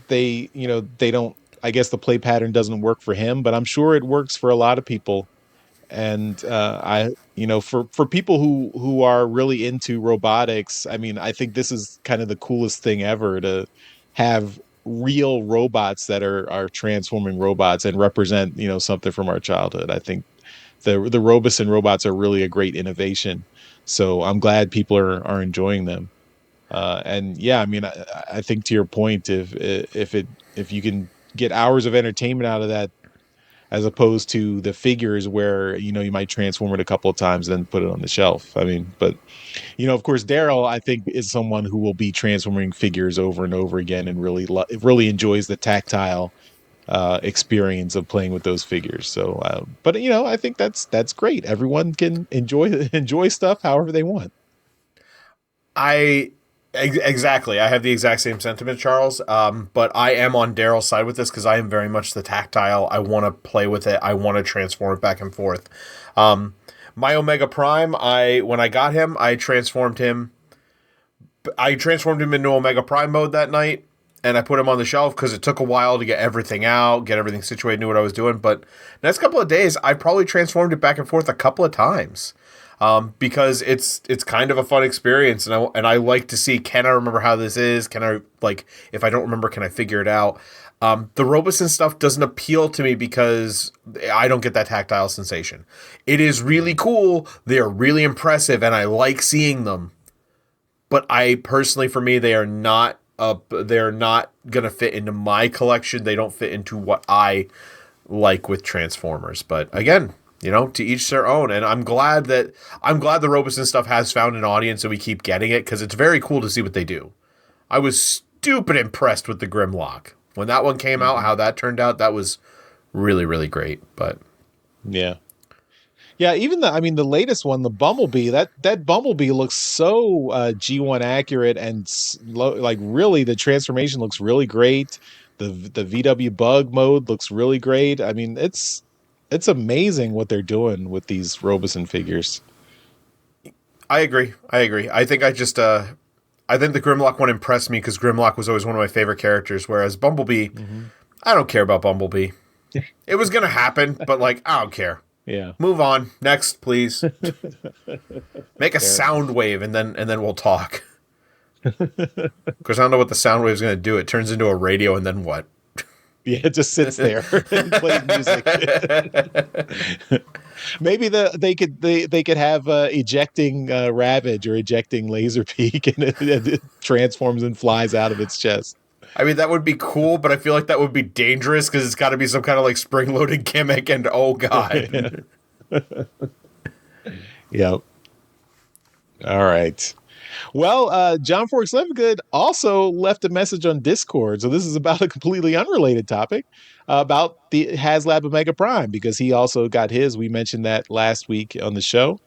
they don't. I guess the play pattern doesn't work for him, but I'm sure it works for a lot of people. And for people who are really into robotics, I mean, I think this is kind of the coolest thing ever to have real robots that are transforming robots and represent, something from our childhood. I think the Roboson robots are really a great innovation. So I'm glad people are enjoying them. And yeah, I mean, I think to your point, if you can get hours of entertainment out of that, as opposed to the figures where, you might transform it a couple of times and then put it on the shelf. I mean, but of course, Daryl, I think, is someone who will be transforming figures over and over again and really enjoys the tactile experience of playing with those figures. So, but I think that's great. Everyone can enjoy stuff however they want. Exactly. I have the exact same sentiment, Charles. But I am on Daryl's side with this because I am very much the tactile. I want to play with it. I want to transform it back and forth. My Omega Prime, when I got him, I transformed him. I transformed him into Omega Prime mode that night, and I put him on the shelf because it took a while to get everything out, get everything situated, knew what I was doing. But next couple of days, I probably transformed it back and forth a couple of times. Because it's kind of a fun experience, and I like to see, can I remember how this is? Can I, if I don't remember, can I figure it out? The Robeson stuff doesn't appeal to me because I don't get that tactile sensation. It is really cool. They are really impressive, and I like seeing them. But for me, they are not going to fit into my collection. They don't fit into what I like with Transformers. But again, to each their own. And I'm glad the Robeson stuff has found an audience and we keep getting it because it's very cool to see what they do. I was stupid impressed with the Grimlock. When that one came out, how that turned out, that was really, really great. But yeah. Yeah, even the latest one, the Bumblebee, that Bumblebee looks so G1 accurate and really the transformation looks really great. The VW Bug mode looks really great. I mean, it's amazing what they're doing with these Robeson figures. I agree. I think I think the Grimlock one impressed me because Grimlock was always one of my favorite characters, whereas Bumblebee, I don't care about Bumblebee. It was going to happen, but I don't care. Yeah. Move on. Next, please. Make a sound wave and then we'll talk. Because I don't know what the sound wave is going to do. It turns into a radio and then what? Yeah, it just sits there and plays music. Maybe they could have ejecting Ravage or ejecting Laserpeak, and it transforms and flies out of its chest. I mean, that would be cool, but I feel like that would be dangerous because it's got to be some kind of spring-loaded gimmick, and oh god. Yep. All right. Well, John Forks Levengood also left a message on Discord. So this is about a completely unrelated topic about the HasLab Omega Prime, because he also got his. We mentioned that last week on the show.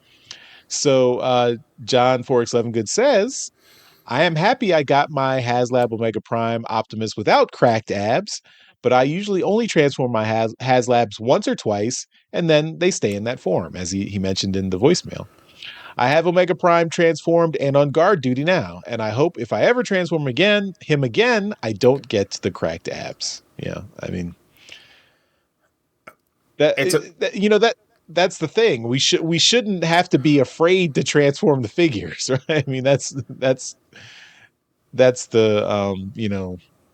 So John Forks Levengood says, I am happy I got my HasLab Omega Prime Optimus without cracked abs, but I usually only transform my HasLabs once or twice, and then they stay in that form, as he mentioned in the voicemail. I have Omega Prime transformed and on guard duty now, and I hope if I ever transform him again, I don't get the cracked abs. Yeah, I mean, that's the thing. We shouldn't have to be afraid to transform the figures, right? I mean, that's the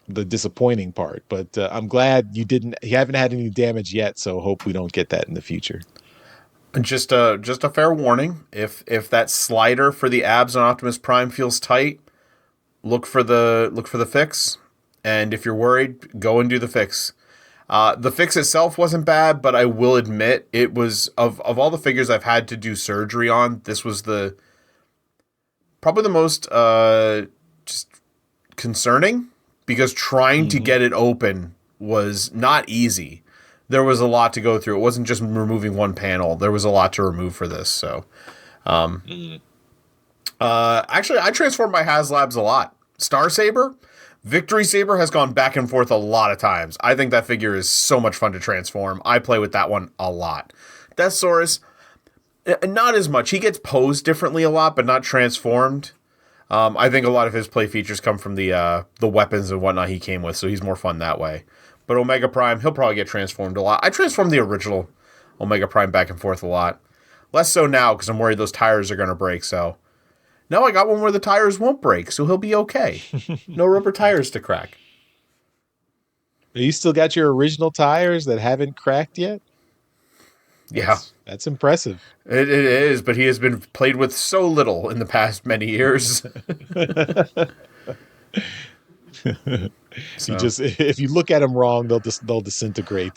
the disappointing part. But I'm glad you haven't had any damage yet, so hope we don't get that in the future. Just a fair warning. If that slider for the abs on Optimus Prime feels tight, look for the fix. And if you're worried, go and do the fix. The fix itself wasn't bad, but I will admit it was of all the figures I've had to do surgery on, this was probably the most just concerning, because trying to get it open was not easy. There was a lot to go through. It wasn't just removing one panel. There was a lot to remove for this. So, actually, I transformed my HasLabs a lot. Star Saber, Victory Saber has gone back and forth a lot of times. I think that figure is so much fun to transform. I play with that one a lot. Deathsaurus, not as much. He gets posed differently a lot, but not transformed. I think a lot of his play features come from the weapons and whatnot he came with, so he's more fun that way. But Omega Prime, he'll probably get transformed a lot. I transformed the original Omega Prime back and forth a lot. Less so now, because I'm worried those tires are going to break, so. Now I got one where the tires won't break, so he'll be okay. No rubber tires to crack. You still got your original tires that haven't cracked yet? Yeah. That's impressive. It is, but he has been played with so little in the past many years. So, if you look at them wrong, they'll disintegrate.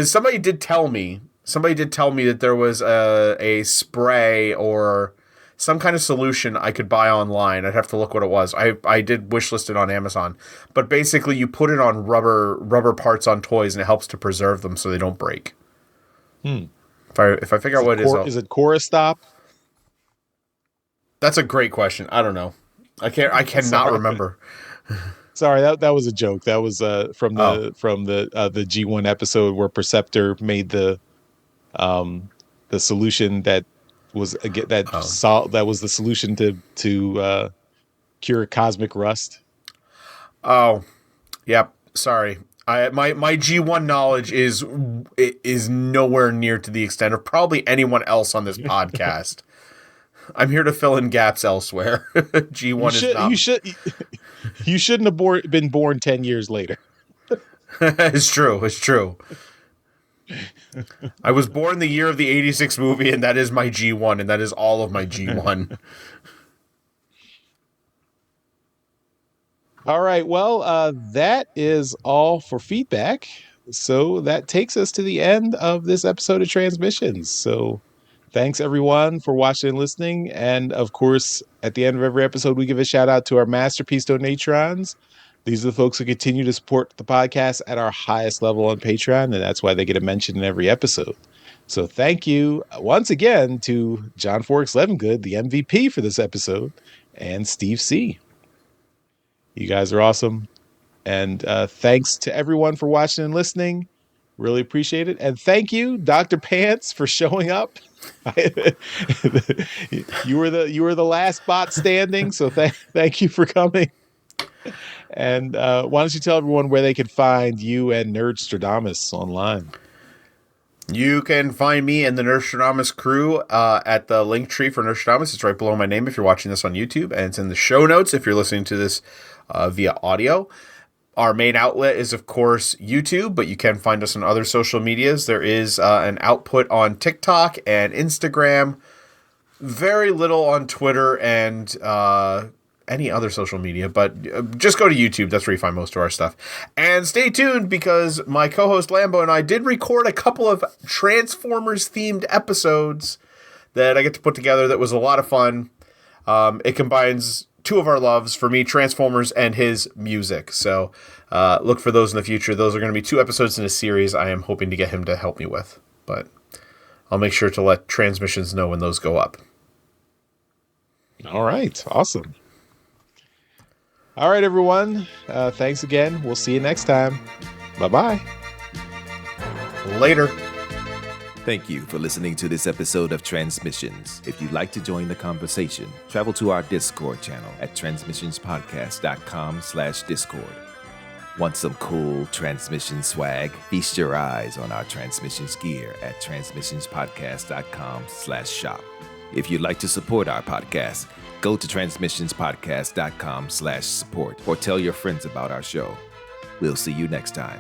Somebody did tell me that there was a spray or some kind of solution I could buy online. I'd have to look what it was. I did wishlist it on Amazon, but basically you put it on rubber parts on toys and it helps to preserve them so they don't break. If I figure out what it is, is it Corostop? That's a great question. I don't know. I cannot remember. Sorry, that was a joke. That was from the G1 episode where Perceptor made the solution that was that was the solution to cure cosmic rust. Oh, yep. Sorry. My G1 knowledge is nowhere near to the extent of probably anyone else on this podcast. I'm here to fill in gaps elsewhere. G1 is not. You shouldn't have been born 10 years later. It's true. I was born the year of the 86 movie, and that is my G1, and that is all of my G1. All right. Well, that is all for feedback. So that takes us to the end of this episode of Transmissions. So thanks, everyone, for watching and listening. And, of course, at the end of every episode, we give a shout-out to our Masterpiece Donatrons. These are the folks who continue to support the podcast at our highest level on Patreon, and that's why they get a mention in every episode. So thank you once again to John Forks Levengood, the MVP for this episode, and Steve C. You guys are awesome. And thanks to everyone for watching and listening. Really appreciate it. And thank you, Dr. Pants, for showing up. You were the last bot standing, so thank you for coming. And why don't you tell everyone where they can find you and Nerdstradamus online? You can find me and the Nerdstradamus crew at the link tree for Nerdstradamus. It's right below my name if you're watching this on YouTube, and it's in the show notes if you're listening to this via audio. Our main outlet is, of course, YouTube, but you can find us on other social medias. There is an output on TikTok and Instagram, very little on Twitter and any other social media, but just go to YouTube. That's where you find most of our stuff. And stay tuned because my co-host Lambo and I did record a couple of Transformers-themed episodes that I get to put together that was a lot of fun. It combines two of our loves, for me, Transformers and his music. So look for those in the future. Those are going to be 2 episodes in a series I am hoping to get him to help me with. But I'll make sure to let Transmissions know when those go up. All right. Awesome. All right, everyone. Thanks again. We'll see you next time. Bye-bye. Later. Thank you for listening to this episode of Transmissions. If you'd like to join the conversation, travel to our Discord channel at transmissionspodcast.com/Discord. Want some cool transmission swag? Feast your eyes on our transmissions gear at transmissionspodcast.com/shop. If you'd like to support our podcast, go to transmissionspodcast.com/support or tell your friends about our show. We'll see you next time.